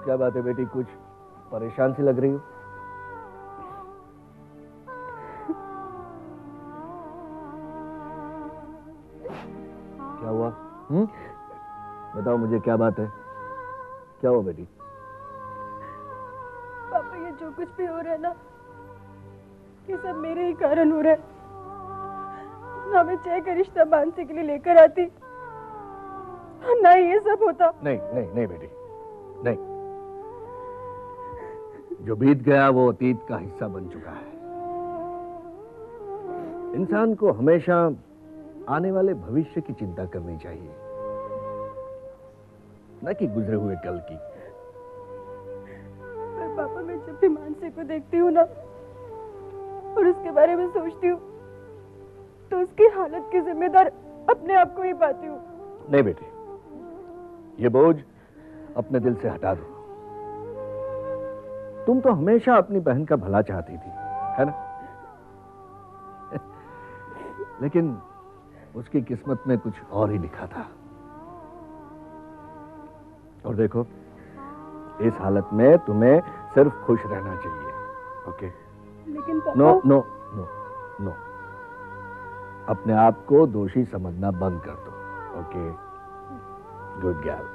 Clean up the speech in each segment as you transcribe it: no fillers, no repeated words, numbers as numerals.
क्या बात है बेटी, कुछ परेशान सी लग रही हो? क्या हुआ? बताओ मुझे, क्या बात है? क्या हुआ बेटी? पापा, ये जो कुछ भी हो रहा है ना, ये सब मेरे ही कारण हो रहा है। ना मैं जय का रिश्ता मानसी के लिए लेकर आती, ना ही ये सब होता। नहीं नहीं नहीं बेटी, नहीं। जो बीत गया वो अतीत का हिस्सा बन चुका है। इंसान को हमेशा आने वाले भविष्य की चिंता करनी चाहिए, न कि गुजरे हुए कल की। पर पापा, मैं जब भी मानसी को देखती हूँ ना और उसके बारे में सोचती हूँ, तो उसकी हालत की जिम्मेदार अपने आप को ही पाती हूँ। नहीं बेटी, ये बोझ अपने दिल से हटा दो। तुम तो हमेशा अपनी बहन का भला चाहती थी, है ना? लेकिन उसकी किस्मत में कुछ और ही लिखा था। और देखो, इस हालत में तुम्हें सिर्फ खुश रहना चाहिए, ओके? लेकिन पापा... नो नो नो नो, अपने आप को दोषी समझना बंद कर दो, ओके? Good girl.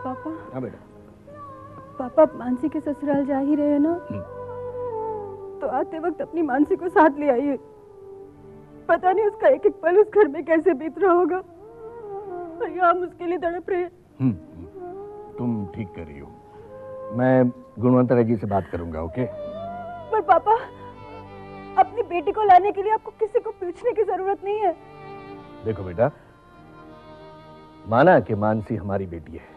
पापा। हाँ बेटा। पापा, आप मानसी के ससुराल जा ही रहे हैं ना, तो आते वक्त अपनी मानसी को साथ ले आइए। पता नहीं उसका एक एक पल उस घर में कैसे बीत रहा होगा, और यहाँ हम उसके लिए तड़प रहे हैं। तुम ठीक कर रही हो। मैं गुणवंतर जी से बात करूंगा, ओके? पर पापा, अपनी बेटी को लाने के लिए आपको किसी को पूछने की जरूरत नहीं है। देखो बेटा, माना कि मानसी हमारी बेटी है,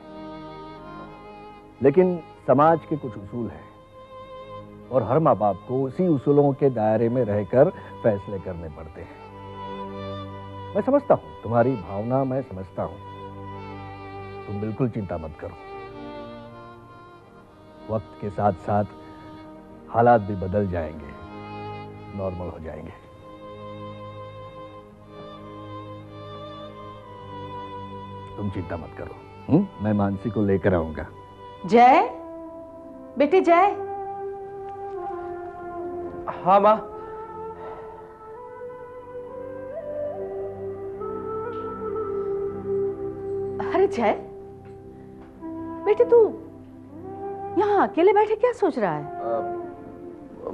लेकिन समाज के कुछ उसूल हैं और हर माँ बाप को उसी उसूलों के दायरे में रहकर फैसले करने पड़ते हैं। मैं समझता हूं तुम्हारी भावना, मैं समझता हूं। तुम बिल्कुल चिंता मत करो। वक्त के साथ साथ हालात भी बदल जाएंगे, नॉर्मल हो जाएंगे। तुम चिंता मत करो। मैं मानसी को लेकर आऊंगा। जय, बेटी जय। हाँ माँ। अरे जय, बेटी तू यहाँ अकेले बैठे क्या सोच रहा है?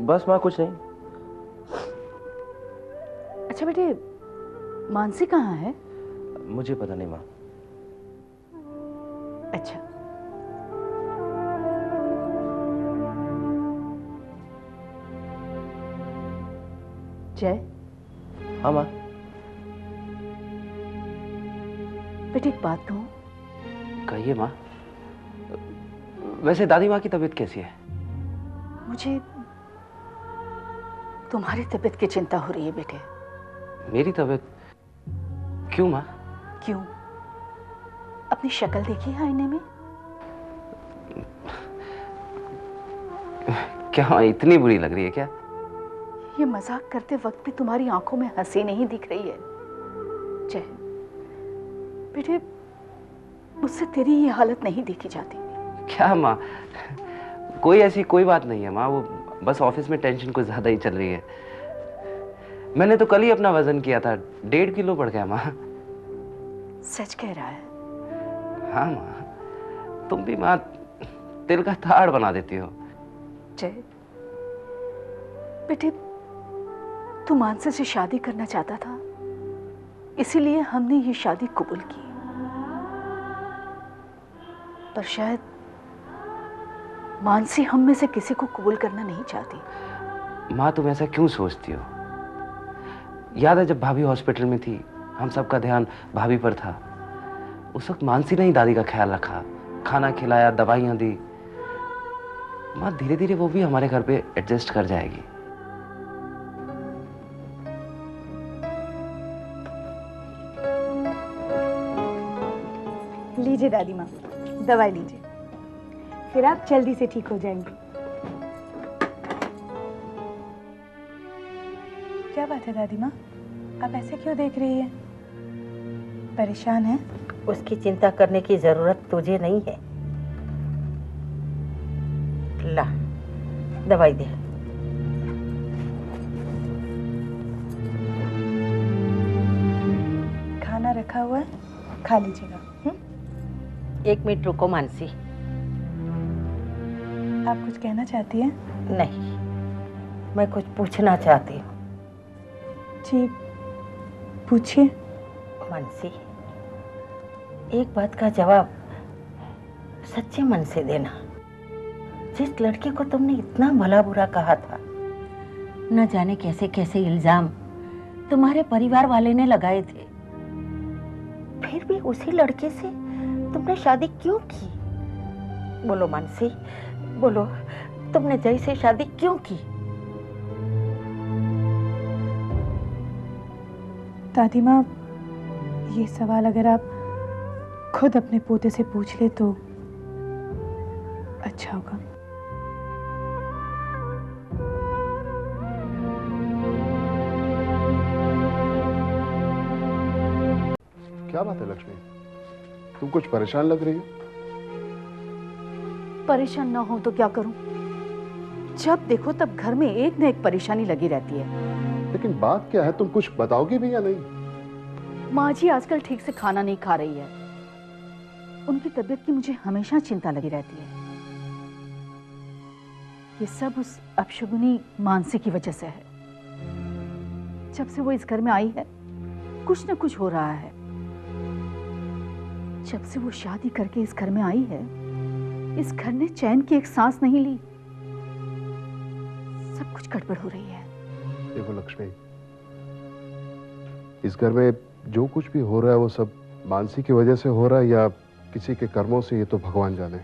बस माँ, कुछ नहीं। अच्छा बेटे, मानसी कहाँ है? मुझे पता नहीं माँ। अच्छा। जय। हाँ माँ। बेटी एक बात कहूँ? कहिए माँ। वैसे दादी माँ की तबीयत कैसी है? मुझे तुम्हारी तबीयत की चिंता हो रही है बेटे। मेरी तबीयत? क्यों माँ? क्यों? अपनी शक्ल देखी है आईने में? क्या इतनी बुरी लग रही है क्या? ये मजाक करते वक्त भी तुम्हारी आंखों में हंसी नहीं दिख रही है। जय बेटे, मुझसे तेरी ये हालत नहीं देखी जाती। क्या माँ, कोई ऐसी कोई बात नहीं है माँ। वो बस ऑफिस में टेंशन कुछ ज्यादा ही चल रही है। मैंने तो कल ही अपना वजन किया था, 1.5 किलो बढ़ गया माँ। सच कह रहा है? हाँ माँ, तुम भी माँ तिल का ताड़ बना देती हो। जय बेटे, तू मानसी से शादी करना चाहता था, इसीलिए हमने ये शादी कबूल की। पर शायद मानसी हम में से किसी को कबूल करना नहीं चाहती। माँ तुम ऐसा क्यों सोचती हो? याद है जब भाभी हॉस्पिटल में थी, हम सबका ध्यान भाभी पर था। उस वक्त मानसी ने ही दादी का ख्याल रखा, खाना खिलाया, दवाइयां दी। माँ धीरे धीरे वो भी हमारे घर पे एडजस्ट कर जाएगी। लीजिए दादी माँ, दवाई लीजिए, फिर आप जल्दी से ठीक हो जाएंगे। बात है दादी माँ, आप ऐसे क्यों देख रही हैं? परेशान हैं? उसकी चिंता करने की जरूरत तुझे नहीं है। ला, दवाई दे। खाना रखा हुआ है, खा लीजिएगा। 1 मिनट रुको मानसी। आप कुछ कहना चाहती हैं? नहीं, मैं कुछ पूछना चाहती हूँ। जी, पूछिए। मानसी, एक बात का जवाब सच्चे मन से देना। जिस लड़के को तुमने इतना भला बुरा कहा था, न जाने कैसे कैसे इल्जाम तुम्हारे परिवार वाले ने लगाए थे, फिर भी उसी लड़के से तुमने शादी क्यों की? बोलो मानसी, बोलो, तुमने जय से शादी क्यों की? दादी माँ, ये सवाल अगर आप खुद अपने पोते से पूछ ले तो अच्छा होगा। क्या बात है लक्ष्मी, तुम कुछ परेशान लग रही हो? परेशान ना हो तो क्या करूं? जब देखो तब घर में एक न एक परेशानी लगी रहती है। लेकिन बात क्या है, तुम कुछ बताओगी भी या नहीं? माँ जी आजकल ठीक से खाना नहीं खा रही है। उनकी तबीयत की मुझे हमेशा चिंता लगी रहती है। ये सब उस अपशगुनी मानसी की वजह से है। जब से वो इस घर में आई है, कुछ न कुछ हो रहा है। जब से वो शादी करके इस घर में आई है, इस घर ने चैन की एक सांस नहीं ली। सब कुछ गड़बड़ हो रही है। देखो लक्ष्मी, इस घर में जो कुछ भी हो रहा है वो सब मानसी की वजह से हो रहा है या किसी के कर्मों से, ये तो भगवान जाने।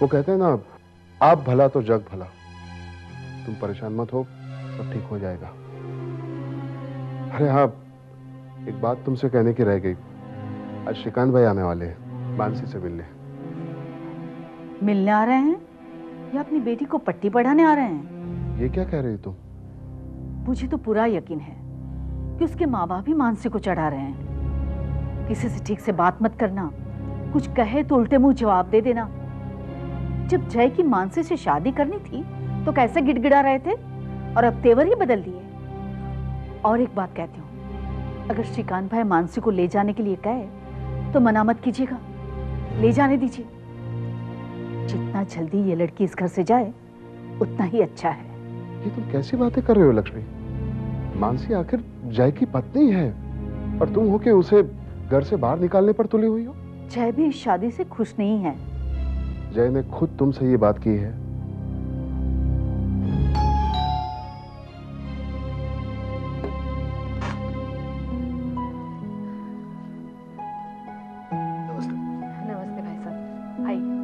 वो कहते हैं ना, आप भला तो जग भला। तुम परेशान मत हो, सब ठीक हो जाएगा। अरे हाँ, एक बात तुमसे कहने की रह गई। आज श्रीकांत भाई आने वाले हैं मानसी से मिलने। मिलने आ रहे हैं या अपनी बेटी को पट्टी पढ़ाने आ रहे हैं? ये क्या कह रही तुम? मुझे तो पूरा यकीन है कि उसके माँ बाप ही मानसी को चढ़ा रहे हैं। किसी से ठीक से बात मत करना, कुछ कहे तो उल्टे मुंह जवाब दे देना। जब जय की मानसी से शादी करनी थी तो कैसे गिड़गिड़ा रहे थे, और अब तेवर ही बदल दिए। और एक बात कहती हूँ, अगर श्रीकांत भाई मानसी को ले जाने के लिए कहे तो मना मत कीजिएगा, ले जाने दीजिए। जितना जल्दी ये लड़की इस घर से जाए उतना ही अच्छा है। ये तुम कैसी बातें कर रहे हो लक्ष्मी? मानसी आखिर जय की पत्नी है और तुम हो के उसे घर से बाहर निकालने पर तुली हुई हो। जय भी इस शादी से खुश नहीं है। जय ने खुद तुमसे ये बात की है। नमस्ते भाई साहब, आइए।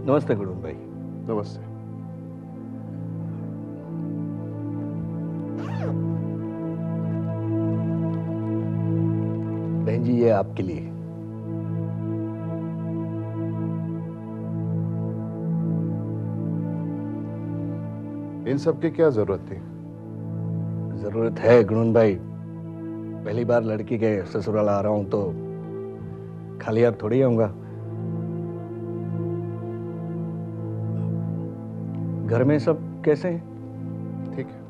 नमस्ते गुरुन भाई। नमस्ते। बहन जी, ये आपके लिए। इन सब की क्या जरूरत थी? जरूरत है गुरुन भाई। पहली बार लड़की के ससुराल आ रहा हूं तो खाली हाथ थोड़ी आऊंगा। घर में सब कैसे हैं? ठीक है।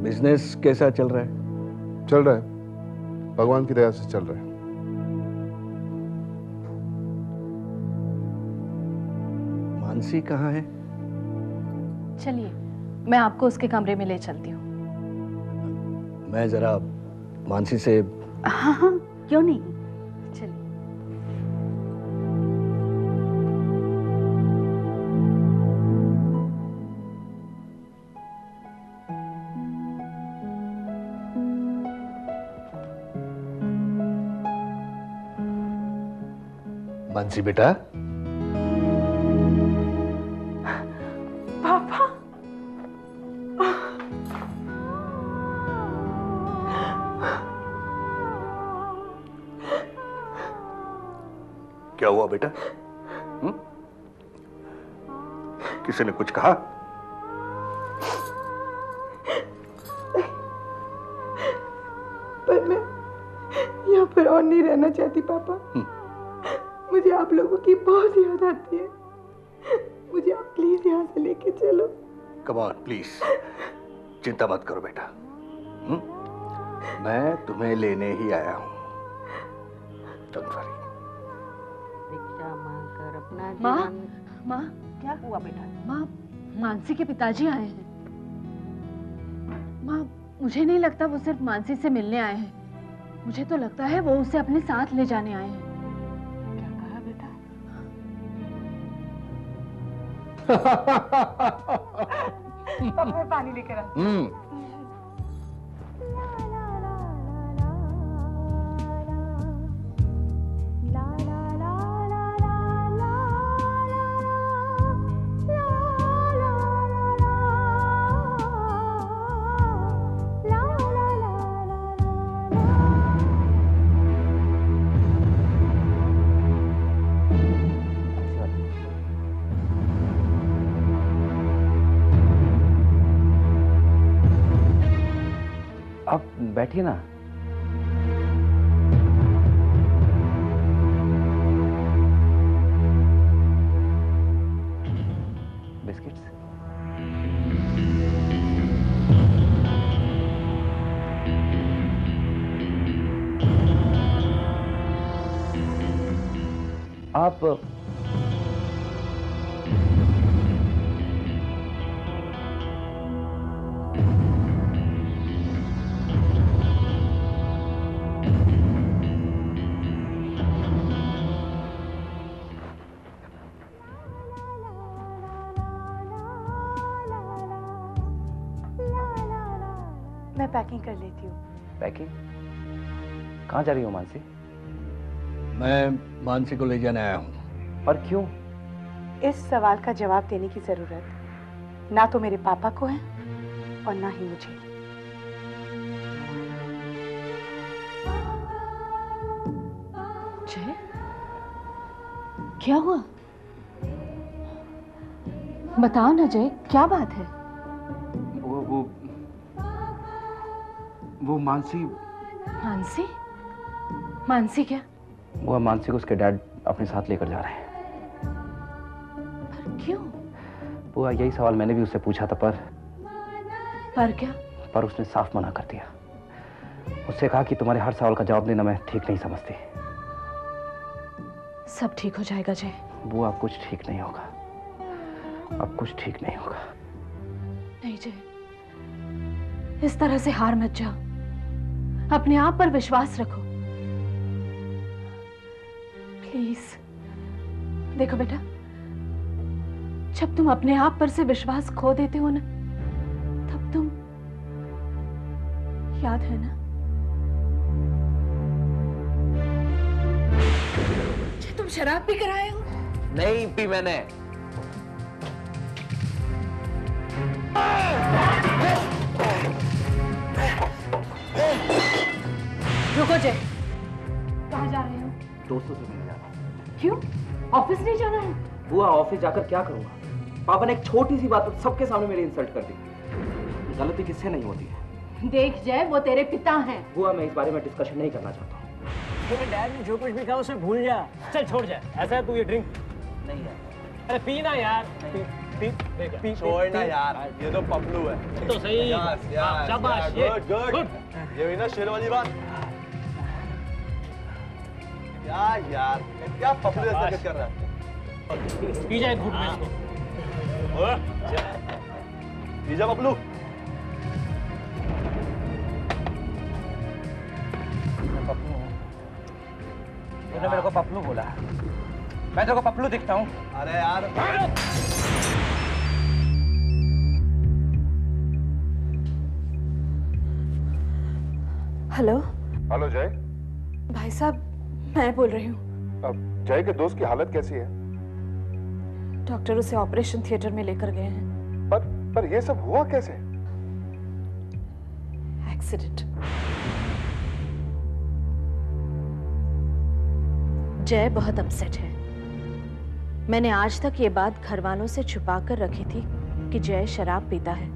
बिजनेस कैसा चल रहा है? चल रहा है, भगवान की दया से चल रहा है। मानसी कहाँ है? चलिए, मैं आपको उसके कमरे में ले चलती हूँ। मैं जरा मानसी से। हाँ हाँ, क्यों नहीं। चलिए। मानसी बेटा, क्या हुआ बेटा? किसी ने कुछ कहा? पर मैं यहाँ पर और नहीं रहना चाहती पापा। मुझे आप लोगों की बहुत याद आती है। मुझे आप प्लीज यहाँ से लेके चलो। कम ऑन प्लीज, चिंता मत करो बेटा। मैं तुम्हें लेने ही आया हूँ। Don't worry. माँ, माँ, क्या हुआ बेटा? माँ, मानसी के पिताजी आए हैं। माँ, मुझे नहीं लगता वो सिर्फ मानसी से मिलने आए हैं। मुझे तो लगता है वो उसे अपने साथ ले जाने आए हैं। क्या कहा बेटा? पापा मैं पानी लेकर आती हूँ। आप बैठिए ना। बिस्किट्स? आप मैं पैकिंग कर लेती हूँ। पैकिंग? कहाँ जा रही हो मानसी? मैं मानसी को ले जाने आया हूँ। और क्यों? इस सवाल का जवाब देने की जरूरत ना तो मेरे पापा को है और ना ही मुझे। जय, क्या हुआ? बताओ ना जय, क्या बात है? वो मानसी। मानसी? मानसी क्या? वो मानसी को उसके डैड अपने साथ लेकर जा रहे हैं। पर क्यों? वो यही सवाल मैंने भी उससे पूछा था, पर क्या? पर उसने साफ मना कर दिया। उससे कहा कि तुम्हारे हर सवाल का जवाब देना मैं ठीक नहीं समझती। सब ठीक हो जाएगा जय। वो अब कुछ ठीक नहीं होगा। अब कुछ ठीक नहीं होगा। नहीं जय, इस तरह से हार मत जाओ। अपने आप पर विश्वास रखो प्लीज। देखो बेटा, जब तुम अपने आप पर से विश्वास खो देते हो ना, तब तुम, याद है ना, तुम शराब पी कर आए हो? नहीं पी मैंने। रुको जय, कहाँ जा रहे हो? दोस्तों से मिलने जाना। क्यों? ऑफिस नहीं जाना है? बुआ, ऑफिस जाकर क्या करूंगा? पापा ने एक छोटी सी बात पर सबके सामने मेरी इंसल्ट कर दी। गलती किससे नहीं होती है? देख जय, वो तेरे पिता हैं। बुआ, मैं इस बारे में डिस्कशन नहीं करना चाहता हूँ। तुम्हें डैड ने जो कुछ भी कहा उसे भूल जा। चल छोड़ जा। ऐसा है तू ये ड्रिंक नहीं यार। अरे पीना यार। पी छोड़ ना यार, ये तो पपलू है। तो सही। शाबाश। गुड। ये हुई ना शेर वाली बात। क्या यार, क्या पपलू ऐसा कर रहा है? पी जाए घूट में इसको। पी जा पपलू। तूने मेरे को पपलू बोला। मैं तेरे को पपलू दिखता हूँ? अरे यार, हेलो। हेलो जय। भाई साहब, मैं बोल रही हूँ। अब जय के दोस्त की हालत कैसी है? डॉक्टर उसे ऑपरेशन थिएटर में लेकर गए हैं। पर ये सब हुआ कैसे? एक्सीडेंट। जय बहुत अपसेट है। मैंने आज तक ये बात घर वालों से छुपा कर रखी थी कि जय शराब पीता है।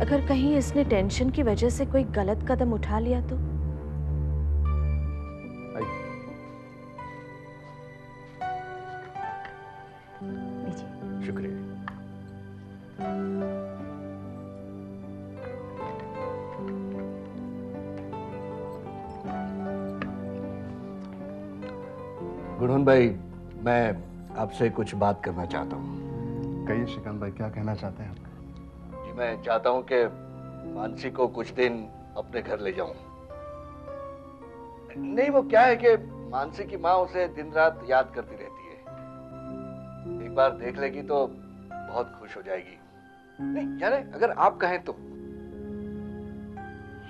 अगर कहीं इसने टेंशन की वजह से कोई गलत कदम उठा लिया तो। शुक्रिया। गुणवन भाई, मैं आपसे कुछ बात करना चाहता हूँ। कहिए शिकन भाई, क्या कहना चाहते हैं? जी, मैं चाहता हूँ कि मानसी को कुछ दिन अपने घर ले जाऊं। नहीं, वो क्या है कि मानसी की माँ उसे दिन रात याद करती रहती है। एक बार देख लेगी तो बहुत खुश हो जाएगी। नहीं यार, अगर आप कहें तो।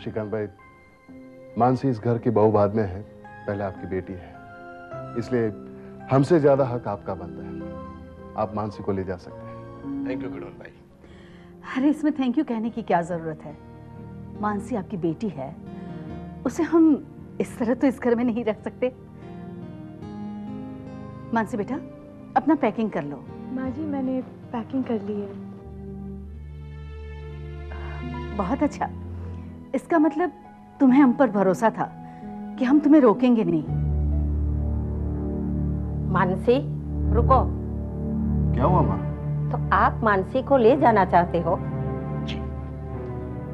शिकन भाई, मानसी इस घर की बहू बाद में है, पहले आपकी बेटी है, इसलिए हमसे ज्यादा हक आपका बनता है। आप मानसी को ले जा सकते हैं। थैंक यू गुणवन भाई। अरे इसमें थैंक यू कहने की क्या जरूरत है? मानसी आपकी बेटी है, उसे हम इस तरह तो इस घर में नहीं रख सकते। मानसी बेटा, अपना पैकिंग कर लो। माँ जी, मैंने पैकिंग कर ली है। बहुत अच्छा, इसका मतलब तुम्हें हम पर भरोसा था कि हम तुम्हें रोकेंगे नहीं। मानसी, रुको। क्या हुआ माँ? तो आप मानसी को ले जाना चाहते हो,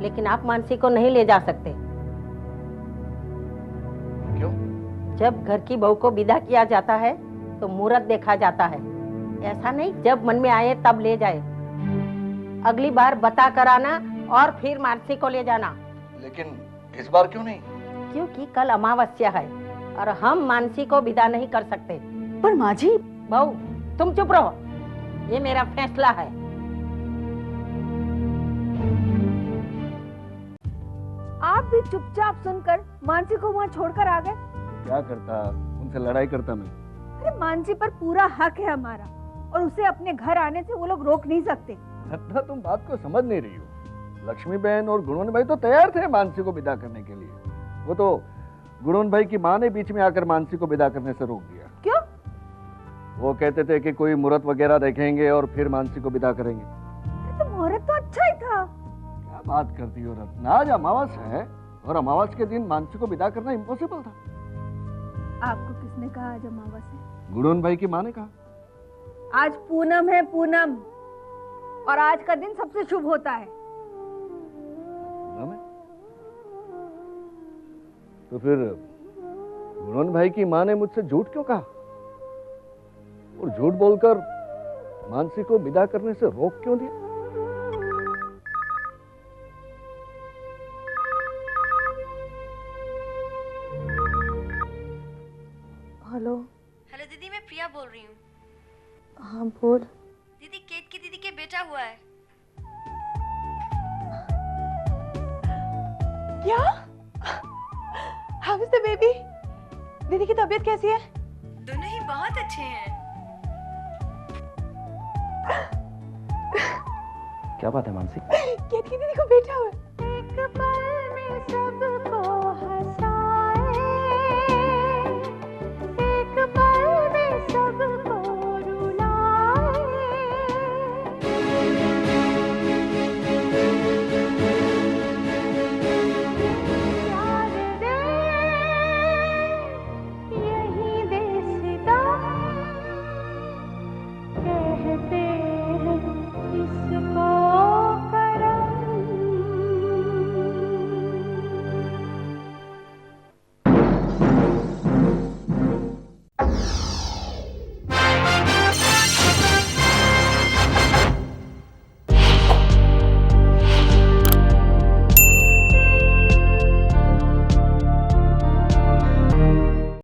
लेकिन आप मानसी को नहीं ले जा सकते। क्यों? जब घर की बहू को विदा किया जाता है तो मुहूर्त देखा जाता है। ऐसा नहीं जब मन में आए तब ले जाए। अगली बार बता कर आना और फिर मानसी को ले जाना। लेकिन इस बार क्यों नहीं? क्योंकि कल अमावस्या है और हम मानसी को विदा नहीं कर सकते। पर माँ जी। बहू, तुम चुप रहो, ये मेरा फैसला है। आप भी चुपचाप सुनकर मानसी को वहाँ छोड़कर आ गए। क्या करता, उनसे लड़ाई करता मैं। अरे मानसी पर पूरा हक है हमारा, और उसे अपने घर आने से वो लोग रोक नहीं सकते। रत्ना, तुम बात को समझ नहीं रही हो। लक्ष्मी बहन और गुणवन भाई तो तैयार थे मानसी को विदा करने के लिए। वो तो गुणवन भाई की माँ ने बीच में आकर मानसी को विदा करने से रोक दिया। क्यों? वो कहते थे कि कोई मुहूर्त वगैरह देखेंगे और फिर मानसी को विदा करेंगे। तो मुहूर्त तो अच्छा ही था। क्या बात करती हो रत्ना, आज अमावस है और अमावस के दिन मानसी को विदा करना इम्पॉसिबल था। आपको किसने कहा आज अमावस है? गुणवन भाई की माँ ने कहा। आज पूनम है, पूनम, और आज का दिन सबसे शुभ होता है। पूनम है? तो फिर गुणवन भाई की माँ ने मुझसे झूठ क्यों कहा और झूठ बोलकर मानसी को विदा करने से रोक क्यों दिया? हेलो। हेलो दीदी, मैं प्रिया बोल रही हूँ। हाँ बोल। दीदी, केत की दीदी के बेटा हुआ है। क्या? How is the baby? दीदी की तबीयत कैसी है? दोनों ही बहुत अच्छे हैं। क्या बात है मानसी? केत की दीदी को बेटा हुआ है। एक पल में सब